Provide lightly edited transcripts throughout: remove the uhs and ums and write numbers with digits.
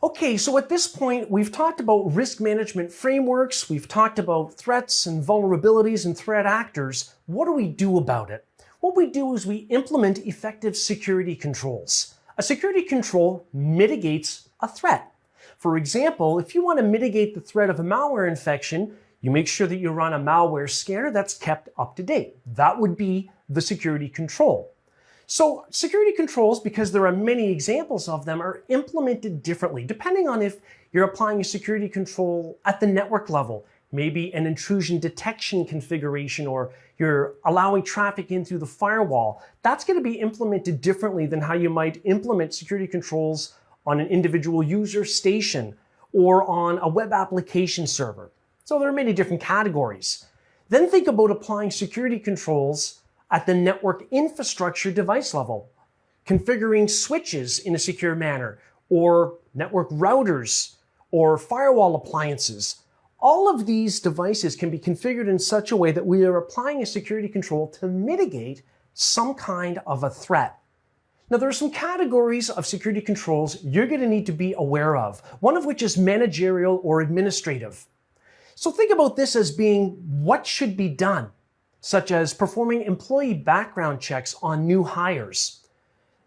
Okay, so at this point, we've talked about risk management frameworks, we've talked about threats and vulnerabilities and threat actors. What do we do about it? What we do is we implement effective security controls. A security control mitigates a threat. For example, if you want to mitigate the threat of a malware infection, you make sure that you run a malware scanner that's kept up to date. That would be the security control. So security controls, because there are many examples of them, are implemented differently depending on if you're applying a security control at the network level, maybe an intrusion detection configuration, or you're allowing traffic in through the firewall. That's going to be implemented differently than how you might implement security controls on an individual user station or on a web application server. So there are many different categories. Then think about applying security controls at the network infrastructure device level, configuring switches in a secure manner, or network routers, or firewall appliances. All of these devices can be configured in such a way that we are applying a security control to mitigate some kind of a threat. Now, there are some categories of security controls you're going to need to be aware of, one of which is managerial or administrative. So think about this as being what should be done, such as performing employee background checks on new hires.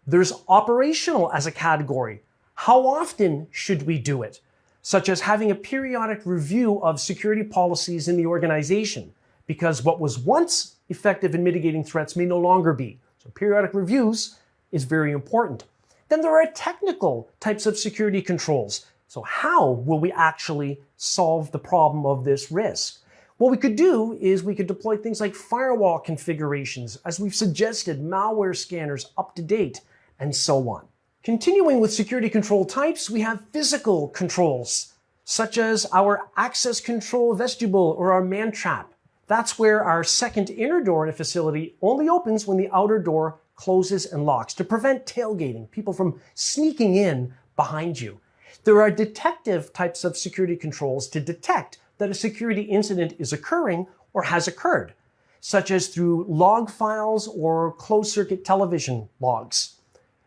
There's operational as a category. How often should we do it? Such as having a periodic review of security policies in the organization, because what was once effective in mitigating threats may no longer be. So periodic reviews is very important. Then there are technical types of security controls. So how will we actually solve the problem of this risk? What we could do is we could deploy things like firewall configurations, as we've suggested, malware scanners up to date, and so on. Continuing with security control types, we have physical controls, such as our access control vestibule or our man trap. That's where our second inner door in a facility only opens when the outer door closes and locks to prevent tailgating, people from sneaking in behind you. There are detective types of security controls to detect that a security incident is occurring or has occurred, such as through log files or closed-circuit television logs.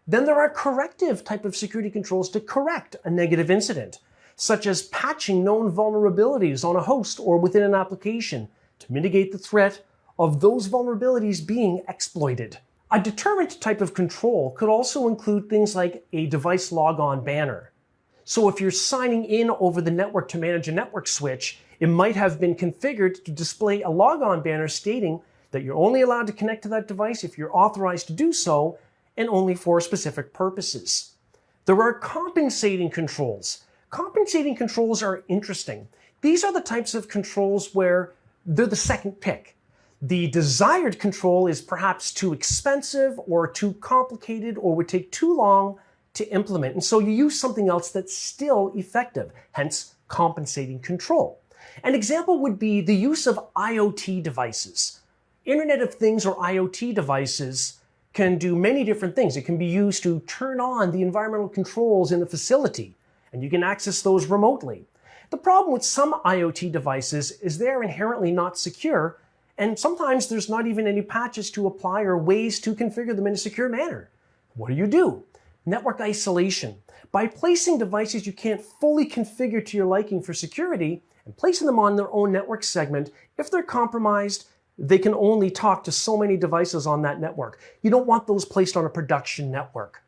Then there are corrective type of security controls to correct a negative incident, such as patching known vulnerabilities on a host or within an application to mitigate the threat of those vulnerabilities being exploited. A deterrent type of control could also include things like a device logon banner. So if you're signing in over the network to manage a network switch, it might have been configured to display a logon banner stating that you're only allowed to connect to that device if you're authorized to do so, and only for specific purposes. There are compensating controls. Compensating controls are interesting. These are the types of controls where they're the second pick. The desired control is perhaps too expensive or too complicated or would take too long to implement. And so you use something else that's still effective, hence compensating control. An example would be the use of IoT devices. Internet of Things or IoT devices can do many different things. It can be used to turn on the environmental controls in the facility, and you can access those remotely. The problem with some IoT devices is they're inherently not secure, and sometimes there's not even any patches to apply or ways to configure them in a secure manner. What do? Network isolation. By placing devices you can't fully configure to your liking for security and placing them on their own network segment, if they're compromised, they can only talk to so many devices on that network. You don't want those placed on a production network.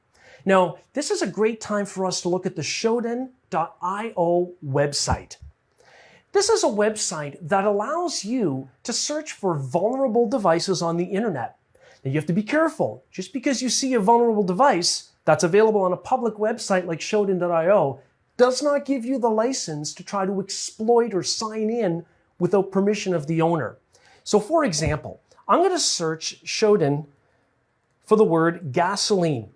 Now, this is a great time for us to look at the Shodan.io website. This is a website that allows you to search for vulnerable devices on the internet. Now, you have to be careful. Just because you see a vulnerable device that's available on a public website like Shodan.io does not give you the license to try to exploit or sign in without permission of the owner. So for example, I'm going to search Shodan for the word gasoline.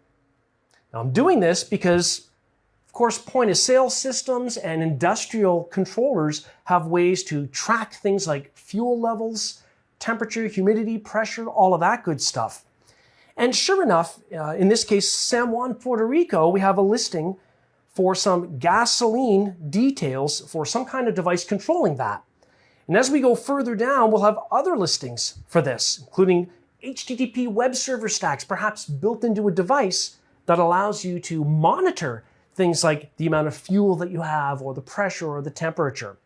Now I'm doing this because, of course, point of sale systems and industrial controllers have ways to track things like fuel levels, temperature, humidity, pressure, all of that good stuff. And sure enough, in this case, San Juan, Puerto Rico, we have a listing for some gasoline details for some kind of device controlling that. And as we go further down, we'll have other listings for this, including HTTP web server stacks, perhaps built into a device that allows you to monitor things like the amount of fuel that you have or the pressure or the temperature.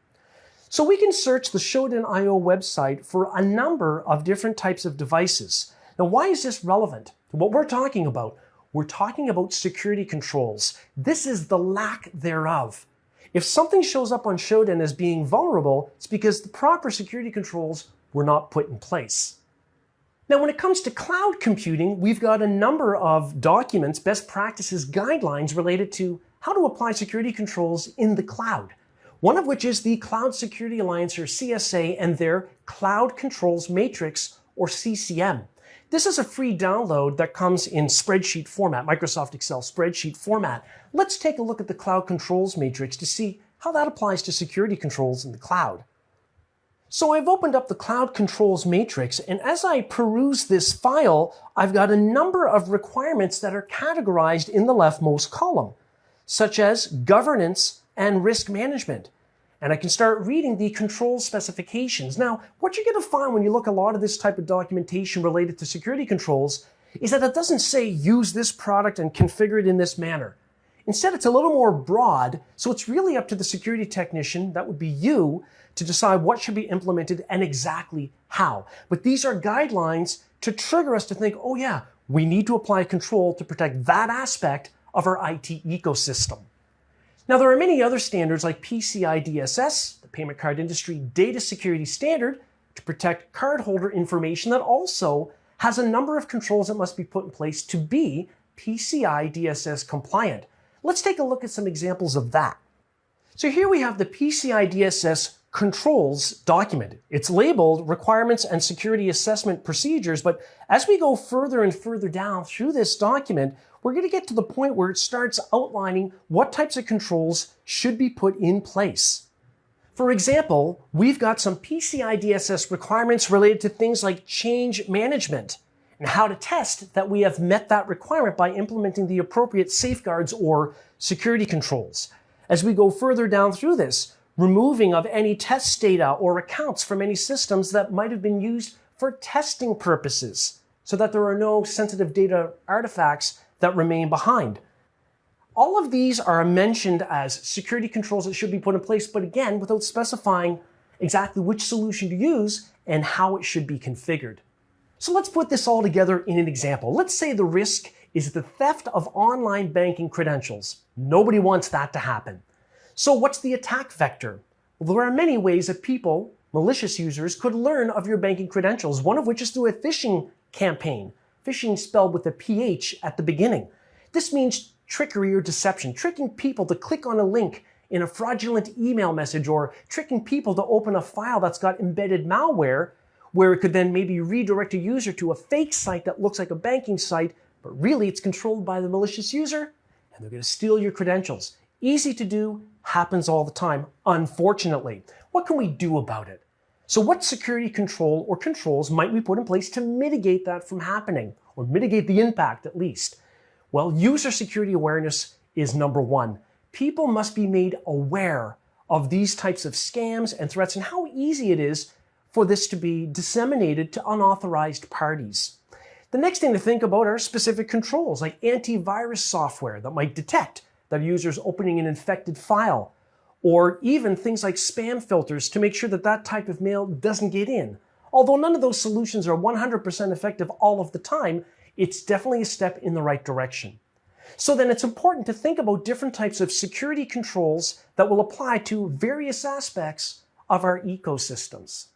So we can search the Shodan.io website for a number of different types of devices. Now, why is this relevant to what we're talking about? We're talking about security controls. This is the lack thereof. If something shows up on Shodan as being vulnerable, it's because the proper security controls were not put in place. Now, when it comes to cloud computing, we've got a number of documents, best practices, guidelines related to how to apply security controls in the cloud. One of which is the Cloud Security Alliance, or CSA, and their Cloud Controls Matrix, or CCM. This is a free download that comes in spreadsheet format, Microsoft Excel spreadsheet format. Let's take a look at the Cloud Controls Matrix to see how that applies to security controls in the cloud. So I've opened up the Cloud Controls Matrix, and as I peruse this file, I've got a number of requirements that are categorized in the leftmost column, such as governance and risk management. And I can start reading the control specifications. Now, what you're going to find when you look at a lot of this type of documentation related to security controls is that it doesn't say use this product and configure it in this manner. Instead, it's a little more broad, so it's really up to the security technician, that would be you, to decide what should be implemented and exactly how. But these are guidelines to trigger us to think, oh yeah, we need to apply control to protect that aspect of our IT ecosystem. Now, there are many other standards like PCI DSS, the Payment Card Industry Data Security Standard, to protect cardholder information that also has a number of controls that must be put in place to be PCI DSS compliant. Let's take a look at some examples of that. So here we have the PCI DSS controls document. It's labeled Requirements and Security Assessment Procedures, but as we go further and further down through this document, we're going to get to the point where it starts outlining what types of controls should be put in place. For example, we've got some PCI DSS requirements related to things like change management and how to test that we have met that requirement by implementing the appropriate safeguards or security controls. As we go further down through this, removing of any test data or accounts from any systems that might have been used for testing purposes so that there are no sensitive data artifacts that remain behind. All of these are mentioned as security controls that should be put in place, but again, without specifying exactly which solution to use and how it should be configured. So let's put this all together in an example. Let's say the risk is the theft of online banking credentials. Nobody wants that to happen. So what's the attack vector? Well, there are many ways that people, malicious users, could learn of your banking credentials, one of which is through a phishing campaign. Phishing spelled with a PH at the beginning. This means trickery or deception, tricking people to click on a link in a fraudulent email message, or tricking people to open a file that's got embedded malware, where it could then maybe redirect a user to a fake site that looks like a banking site, but really it's controlled by the malicious user, and they're going to steal your credentials. Easy to do, happens all the time, unfortunately. What can we do about it? So what security control or controls might we put in place to mitigate that from happening, or mitigate the impact at least? Well, user security awareness is number one. People must be made aware of these types of scams and threats and how easy it is for this to be disseminated to unauthorized parties. The next thing to think about are specific controls like antivirus software that might detect that a user is opening an infected file, or even things like spam filters to make sure that that type of mail doesn't get in. Although none of those solutions are 100% effective all of the time, it's definitely a step in the right direction. So then it's important to think about different types of security controls that will apply to various aspects of our ecosystems.